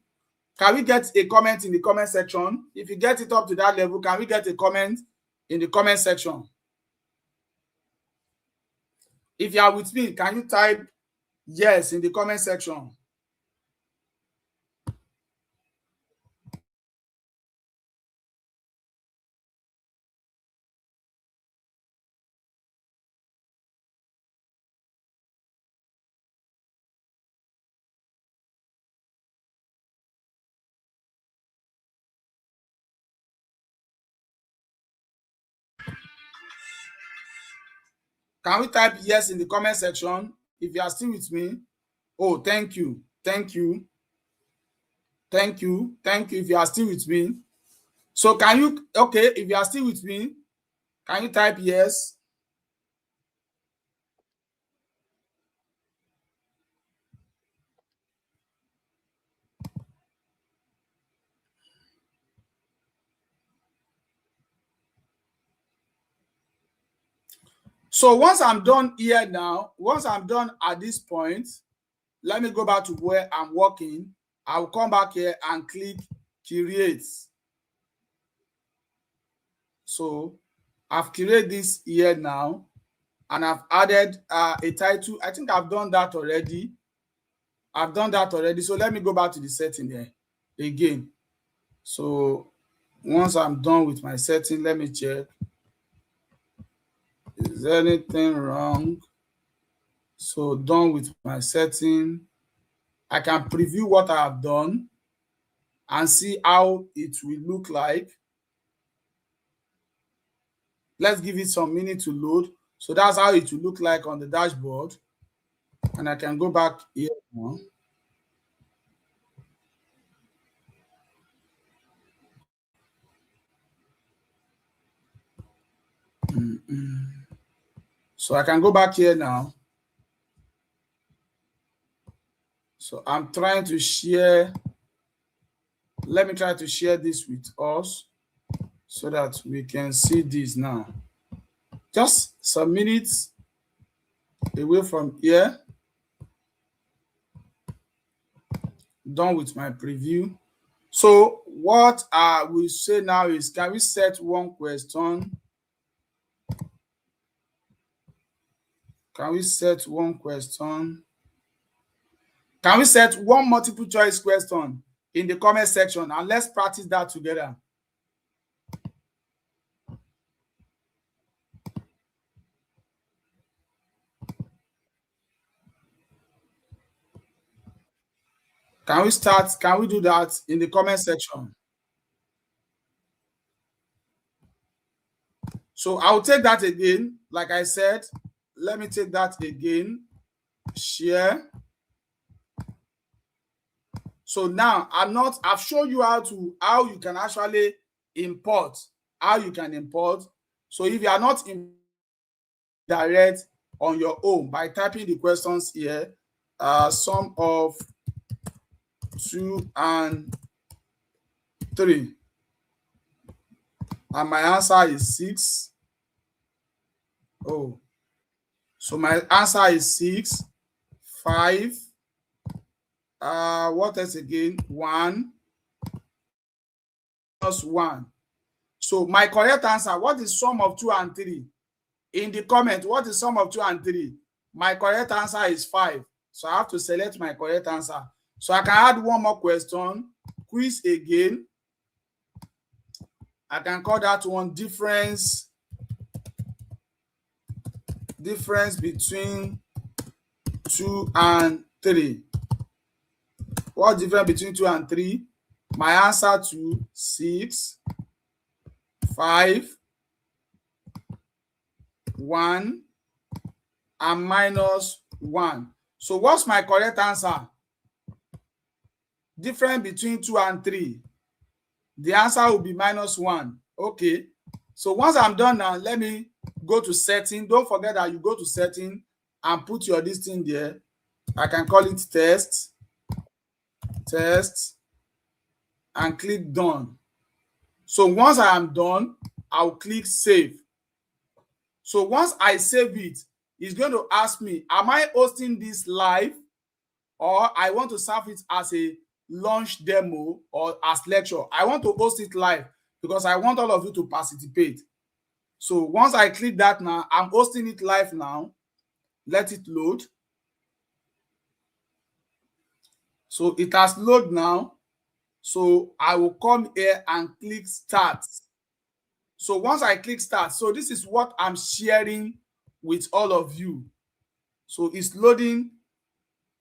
can we get a comment in the comment section? If you get it up to that level, can we get a comment in the comment section? If you are with me, can you type yes in the comment section? Can we type yes in the comment section if you are still with me? Oh, thank you. Thank you. Thank you. Thank you if you are still with me. So can you, okay, if you are still with me, can you type yes? So once I'm done here now, once I'm done at this point, let me go back to where I'm working. I'll come back here and click create. So I've created this here now, and I've added a title. I think I've done that already. So let me go back to the setting there again. So once I'm done with my setting, let me check. Is there anything wrong? So done with my setting. I can preview what I have done and see how it will look like. Let's give it some minute to load. So that's how it will look like on the dashboard. And I can go back here now. So I can go back here now. So I'm trying to share. Let me try to share this with us so that we can see this now. Just some minutes away from here. Done with my preview. So what I will say now is, can we set one question? Can we set one question? Can we set one multiple choice question in the comment section, and let's practice that together. Can we start? Can we do that in the comment section? So I'll take that again. Like I said, let me take that again. Share. So now I've shown you how you can actually import, So if you are not in direct on your own by typing the questions here, sum of 2 and 3, and my answer is 6. Oh, so my answer is 6, 5. What else again? 1 plus 1. So my correct answer, what is sum of 2 and 3? In the comment, what is sum of 2 and 3? My correct answer is 5. So I have to select my correct answer. So I can add one more question. Quiz again. I can call that one difference between 2 and 3. What difference between 2 and 3? My answer to 6, 5, 1, and minus 1. So what's my correct answer? Difference between 2 and 3. The answer will be minus 1. Okay. So once I'm done now, let me go to setting. Don't forget that you go to setting and put your this thing there. I can call it test, and click done. So once I am done, I'll click save. So once I save it, it's going to ask me, am I hosting this live, or I want to serve it as a launch demo or as lecture? I want to host it live because I want all of you to participate. So once I click that now, I'm hosting it live now. Let it load. So it has loaded now. So I will come here and click start. So once I click start, so this is what I'm sharing with all of you. So it's loading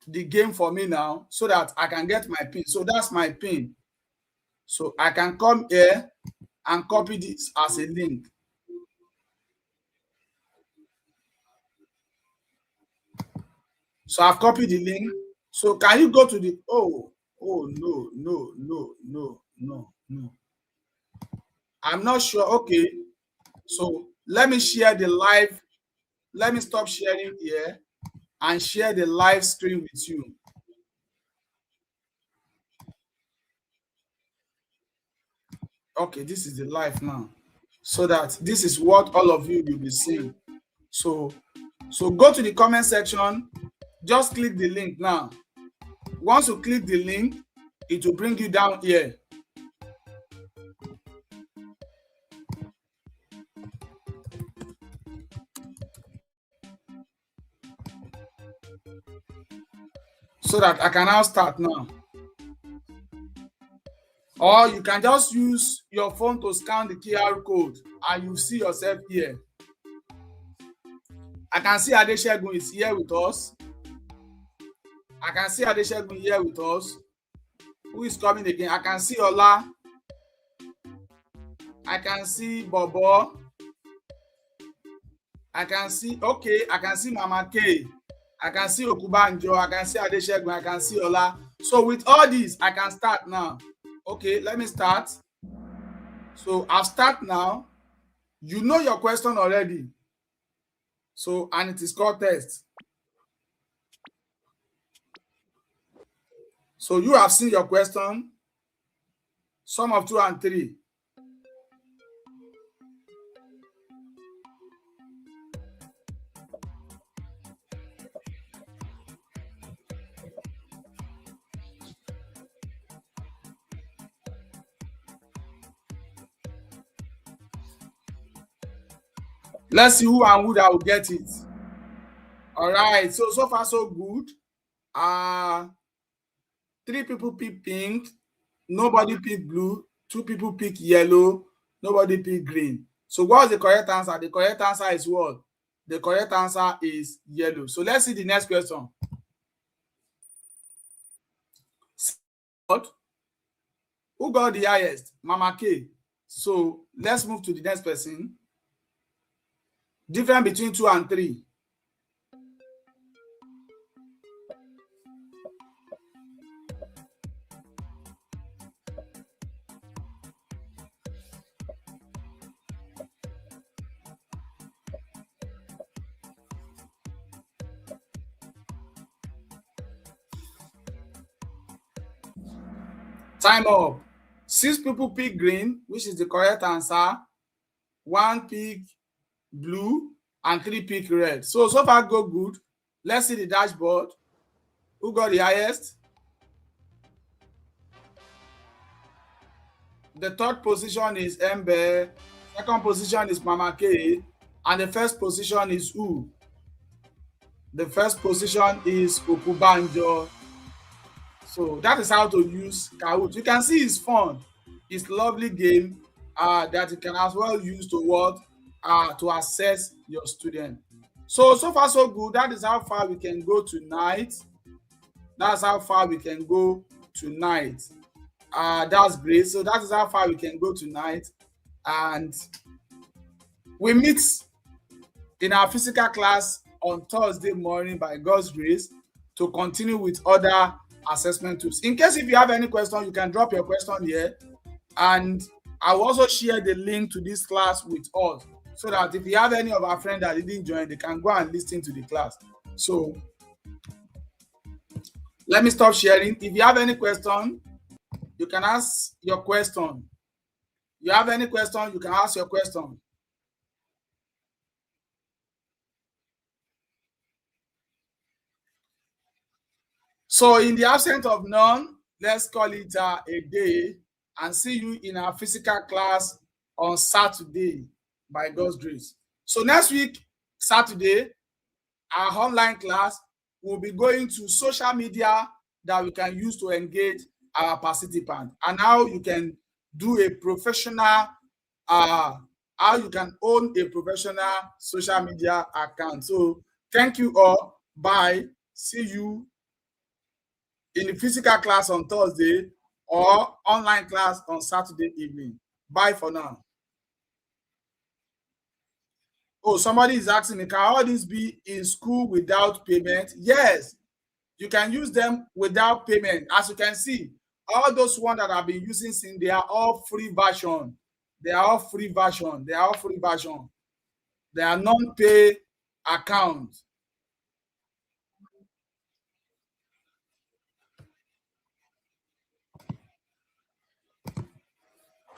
the game for me now so that I can get my pin. So that's my pin. So I can come here and copy this as a link. So I've copied the link. So can you go to the no. I'm not sure. Okay. So let me share the live. Let me stop sharing here and share the live screen with you. Okay, this is the live now. So that this is what all of you will be seeing. So go to the comment section. Just click the link now. Once you click the link, it will bring you down here. So that I can now start now. Or you can just use your phone to scan the QR code and you see yourself here. I can see Adeshegun is here with us. I can see Adeshegun here with us. Who is coming again? I can see Ola. I can see Bobo. I can see Mama K. I can see Okubanjo. I can see Adeshegun. I can see Ola. So with all these, I can start now. Okay, let me start. So I'll start now. You know your question already. So, and it is called test. So you have seen your question. Sum of 2 and 3. Let's see who and who that will get it. All right. So far so good. 3 people pick pink. Nobody pick blue. 2 people pick yellow. Nobody pick green. So what's the correct answer? The correct answer is what? The correct answer is yellow. So let's see the next question. Who got the highest? Mama K. So let's move to the next person. Difference between 2 and 3. Time up. 6 people pick green, which is the correct answer. 1 pick blue and 3 pick red. So far go good. Let's see the dashboard. Who got the highest? The 3rd position is Embe. 2nd position is Mama K. And the 1st position is who? The 1st position is Okubanjo. So that is how to use Kahoot. You can see it's fun. It's a lovely game that you can as well use to assess your student. So far so good. That is how far we can go tonight. That's great. So that is how far we can go tonight. And we meet in our physical class on Thursday morning by God's grace to continue with other assessment tools. In case if you have any question, you can drop your question here. And I will also share the link to this class with us so that if you have any of our friends that didn't join, they can go and listen to the class. So let me stop sharing. If you have any question, you can ask your question. You have any question, you can ask your question. So in the absence of none, let's call it a day and see you in our physical class on Saturday by God's grace. So next week, Saturday, our online class will be going to social media that we can use to engage our participants and how you can do a professional, how you can own a professional social media account. So thank you all. Bye. See you in the physical class on Thursday or online class on Saturday evening. Bye for now. Oh, somebody is asking me, can all this be in school without payment? Yes, You can use them without payment. As you can see, all those ones that I've been using since, they are all free version. They are all free version. They are all free version. They are non-pay accounts.